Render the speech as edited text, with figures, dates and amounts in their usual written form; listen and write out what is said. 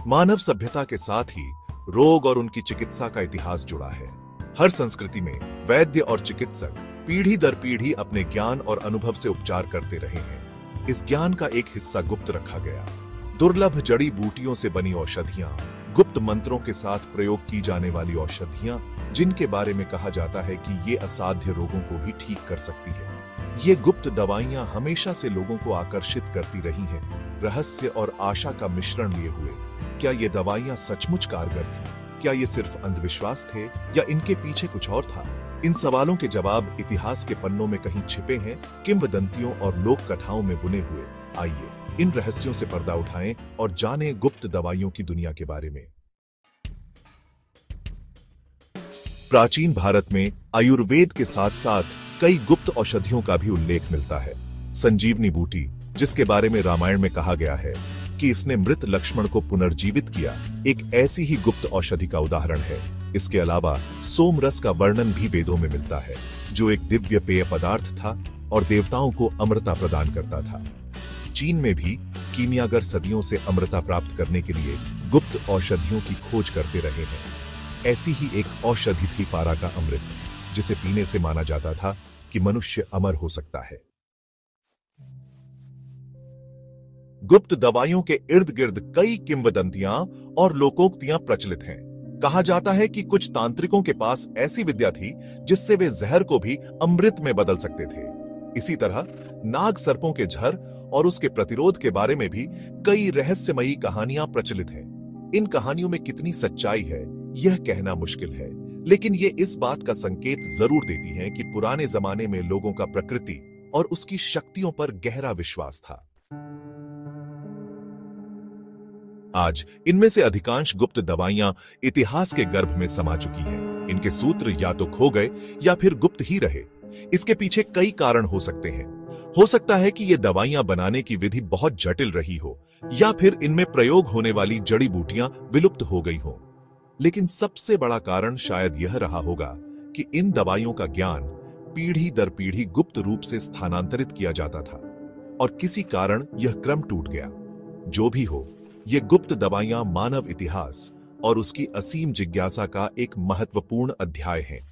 मानव सभ्यता के साथ ही रोग और उनकी चिकित्सा का इतिहास जुड़ा है। हर संस्कृति में वैद्य और चिकित्सक पीढ़ी दर पीढ़ी अपने ज्ञान और अनुभव से उपचार करते रहे हैं। इस ज्ञान का एक हिस्सा गुप्त रखा गया। दुर्लभ जड़ी बूटियों से बनी औषधियां, गुप्त मंत्रों के साथ प्रयोग की जाने वाली औषधियां, जिनके बारे में कहा जाता है कि ये असाध्य रोगों को भी ठीक कर सकती है। ये गुप्त दवाइयां हमेशा से लोगों को आकर्षित करती रही हैं, रहस्य और आशा का मिश्रण लिए हुए। क्या ये दवाइयां सचमुच कारगर थीं? क्या ये सिर्फ अंधविश्वास थे या इनके पीछे कुछ और था? इन सवालों के जवाब इतिहास के पन्नों में कहीं छिपे हैं, किंवदंतियों और लोक कथाओं में बुने हुए। आइए इन रहस्यों से पर्दा उठाएं और जानें गुप्त दवाइयों की दुनिया के बारे में। प्राचीन भारत में आयुर्वेद के साथ साथ कई गुप्त औषधियों का भी उल्लेख मिलता है। संजीवनी बूटी, जिसके बारे में रामायण में कहा गया है कि इसने मृत लक्ष्मण को पुनर्जीवित किया, एक ऐसी ही गुप्त औषधि का उदाहरण है। इसके अलावा सोमरस का वर्णन भी वेदों में मिलता है, जो एक दिव्य पेय पदार्थ था और देवताओं को अमृता प्रदान करता था। चीन में भी कीमियागर सदियों से अमृता प्राप्त करने के लिए गुप्त औषधियों की खोज करते रहे हैं। ऐसी ही एक औषधि थी पारा का अमृत, जिसे पीने से माना जाता था कि मनुष्य अमर हो सकता है। गुप्त दवाइयों के इर्द गिर्द कई किंवदंतियां और लोकोक्तियां प्रचलित हैं। कहा जाता है कि कुछ तांत्रिकों के पास ऐसी विद्या थी जिससे वे जहर को भी अमृत में बदल सकते थे। इसी तरह नाग सर्पों के झर और उसके प्रतिरोध के बारे में भी कई रहस्यमयी कहानियां प्रचलित हैं। इन कहानियों में कितनी सच्चाई है, यह कहना मुश्किल है, लेकिन ये इस बात का संकेत जरूर देती हैं कि पुराने जमाने में लोगों का प्रकृति और उसकी शक्तियों पर गहरा विश्वास था। आज इनमें से अधिकांश गुप्त दवाइयां इतिहास के गर्भ में समा चुकी हैं। इनके सूत्र या तो खो गए या फिर गुप्त ही रहे। इसके पीछे कई कारण हो सकते हैं। हो सकता है कि ये दवाइयां बनाने की विधि बहुत जटिल रही हो, या फिर इनमें प्रयोग होने वाली जड़ी बूटियां विलुप्त हो गई हों। लेकिन सबसे बड़ा कारण शायद यह रहा होगा कि इन दवाइयों का ज्ञान पीढ़ी दर पीढ़ी गुप्त रूप से स्थानांतरित किया जाता था और किसी कारण यह क्रम टूट गया। जो भी हो, ये गुप्त दवाइयां मानव इतिहास और उसकी असीम जिज्ञासा का एक महत्वपूर्ण अध्याय हैं।